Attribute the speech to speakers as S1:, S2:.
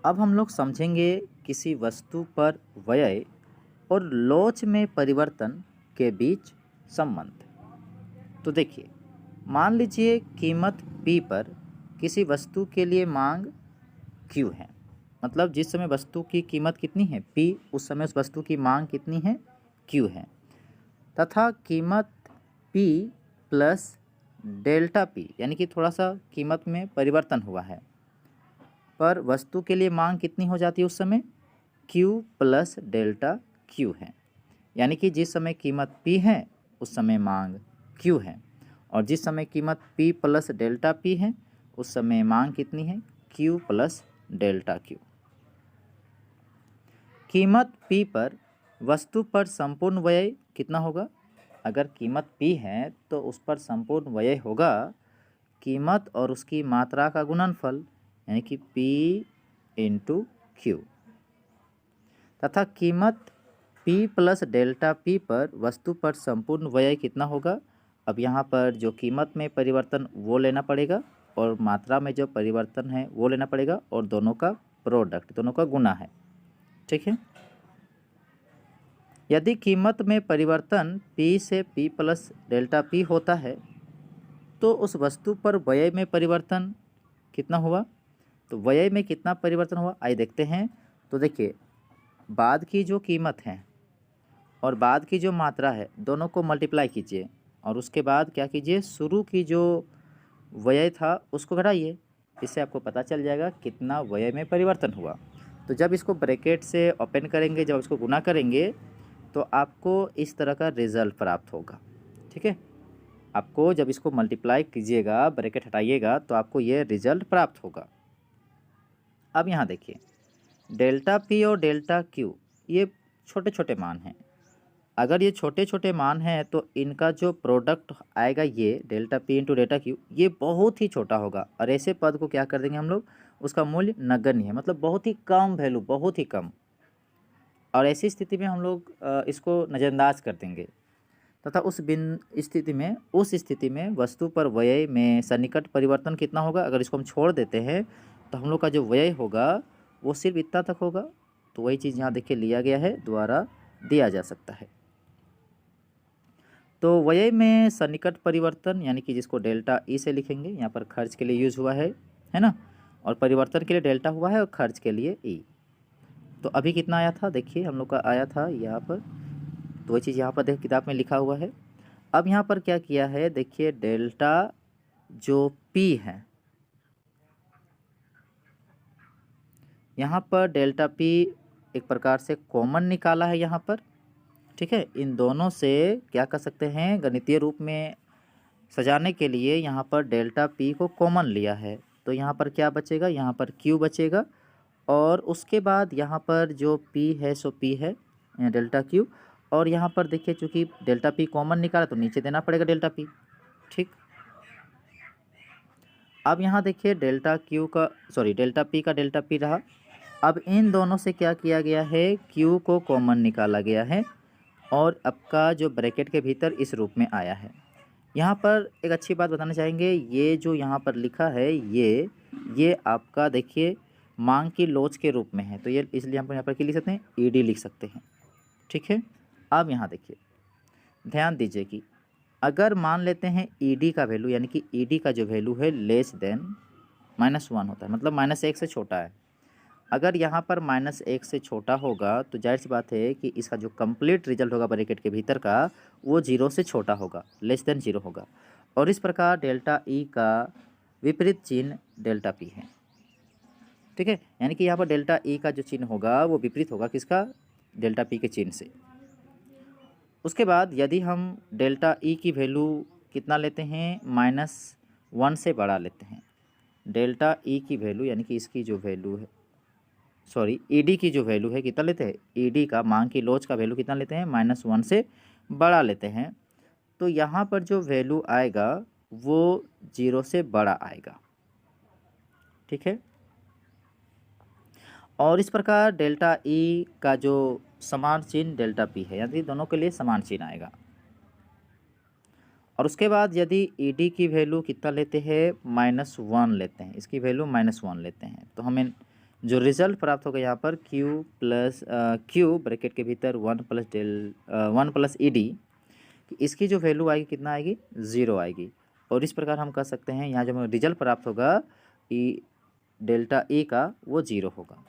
S1: अब हम लोग समझेंगे किसी वस्तु पर व्यय और लोच में परिवर्तन के बीच संबंध। तो देखिए, मान लीजिए कीमत P पर किसी वस्तु के लिए मांग Q है। मतलब जिस समय वस्तु की कीमत कितनी है P, उस समय उस वस्तु की मांग कितनी है Q है। तथा कीमत P प्लस डेल्टा P, यानी कि थोड़ा सा कीमत में परिवर्तन हुआ है, पर वस्तु के लिए मांग कितनी हो जाती है उस समय Q प्लस डेल्टा Q है। यानी कि जिस समय कीमत P है उस समय मांग Q है, और जिस समय कीमत P प्लस डेल्टा P है उस समय मांग कितनी है Q प्लस डेल्टा Q। कीमत P पर वस्तु पर संपूर्ण व्यय कितना होगा? अगर कीमत P है तो उस पर संपूर्ण व्यय होगा कीमत और उसकी मात्रा का गुणनफल, यानी कि P इंटू Q। तथा कीमत P प्लस डेल्टा P पर वस्तु पर संपूर्ण व्यय कितना होगा? अब यहाँ पर जो कीमत में परिवर्तन वो लेना पड़ेगा और मात्रा में जो परिवर्तन है वो लेना पड़ेगा, और दोनों का प्रोडक्ट, दोनों का गुना है। ठीक है। यदि कीमत में परिवर्तन P से P प्लस डेल्टा P होता है तो उस वस्तु पर व्यय में परिवर्तन कितना हुआ? तो व्यय में कितना परिवर्तन हुआ आइए देखते हैं। तो देखिए, बाद की जो कीमत है और बाद की जो मात्रा है दोनों को मल्टीप्लाई कीजिए, और उसके बाद क्या कीजिए, शुरू की जो व्यय था उसको घटाइए। इससे आपको पता चल जाएगा कितना व्यय में परिवर्तन हुआ। तो जब इसको ब्रैकेट से ओपन करेंगे, जब इसको गुना करेंगे तो आपको इस तरह का रिजल्ट प्राप्त होगा। ठीक है। आपको जब इसको मल्टीप्लाई कीजिएगा, ब्रैकेट हटाइएगा, तो आपको ये रिजल्ट प्राप्त होगा। अब यहाँ देखिए, डेल्टा P और डेल्टा Q ये छोटे छोटे मान हैं। अगर ये छोटे छोटे मान हैं तो इनका जो प्रोडक्ट आएगा ये delta P into delta Q, ये बहुत ही छोटा होगा। और ऐसे पद को क्या कर देंगे हम लोग, उसका मूल्य नगण्य है, मतलब बहुत ही कम वैल्यू, बहुत ही कम। और ऐसी स्थिति में हम लोग इसको नज़रअंदाज कर देंगे तथा उस स्थिति में वस्तु पर व्यय में सन्निकट परिवर्तन कितना होगा? अगर इसको हम छोड़ देते हैं तो हम लोग का जो व्यय होगा वो सिर्फ इतना तक होगा। तो वही चीज़ यहाँ देखिए लिया गया है, द्वारा दिया जा सकता है। तो व्यय में सन्निकट परिवर्तन, यानी कि जिसको डेल्टा E से लिखेंगे, यहाँ पर खर्च के लिए यूज हुआ है ना, और परिवर्तन के लिए डेल्टा हुआ है और खर्च के लिए E। तो अभी कितना आया था, देखिए हम लोग का आया था यहाँ पर, तो वही चीज़ यहाँ पर देखिए किताब में लिखा हुआ है। अब यहाँ पर क्या किया है, देखिए डेल्टा जो P है, यहाँ पर डेल्टा P एक प्रकार से कॉमन निकाला है यहाँ पर। ठीक है। इन दोनों से क्या कर सकते हैं, गणितीय रूप में सजाने के लिए यहाँ पर डेल्टा P को कॉमन लिया है। तो यहाँ पर क्या बचेगा, यहाँ पर Q बचेगा, और उसके बाद यहाँ पर जो P है सो P है डेल्टा Q, और यहाँ पर देखिए चूँकि डेल्टा P कॉमन निकाला तो नीचे देना पड़ेगा डेल्टा P। ठीक। अब यहाँ देखिए डेल्टा Q का डेल्टा P का डेल्टा P रहा। अब इन दोनों से क्या किया गया है, Q को कॉमन निकाला गया है, और आपका जो ब्रैकेट के भीतर इस रूप में आया है। यहाँ पर एक अच्छी बात बताना चाहेंगे, ये जो यहाँ पर लिखा है ये आपका देखिए मांग की लोच के रूप में है, तो ये इसलिए हम यहाँ पर क्या लिख सकते हैं, ED लिख सकते हैं। ठीक है। अब यहाँ देखिए ध्यान दीजिए कि अगर मान लेते हैं ED का वैल्यू, यानी कि ED का जो वैल्यू है लेस देन -1 होता है, मतलब -1 से छोटा है। अगर यहाँ पर -1 से छोटा होगा तो जाहिर सी बात है कि इसका जो कंप्लीट रिजल्ट होगा ब्रैकेट के भीतर का वो 0 से छोटा होगा, लेस देन 0 होगा। और इस प्रकार डेल्टा E का विपरीत चिन्ह डेल्टा P है। ठीक है। यानी कि यहाँ पर डेल्टा E का जो चिन्ह होगा वो विपरीत होगा किसका, डेल्टा P के चिन्ह से। उसके बाद यदि हम डेल्टा E की वैल्यू कितना लेते हैं, -1 से बड़ा लेते हैं, डेल्टा E की वैल्यू यानी कि इसकी जो वैल्यू है, ED की जो वैल्यू है कितना लेते हैं, ED का मांग की लोच का वैल्यू कितना लेते हैं, -1 से बड़ा लेते हैं, तो यहाँ पर जो वैल्यू आएगा वो 0 से बड़ा आएगा। ठीक है। और इस प्रकार डेल्टा E का जो समान चिन्ह डेल्टा P है, यानी दोनों के लिए समान चिन्ह आएगा। और उसके बाद यदि ED की वैल्यू कितना लेते हैं, -1 लेते हैं, इसकी वैल्यू -1 लेते हैं, तो हमें जो रिजल्ट प्राप्त होगा यहाँ पर क्यू ब्रैकेट के भीतर 1 + ED, इसकी जो वैल्यू आएगी कितना आएगी, 0 आएगी। और इस प्रकार हम कह सकते हैं यहाँ जो रिजल्ट प्राप्त होगा ई डेल्टा ई का वो 0 होगा।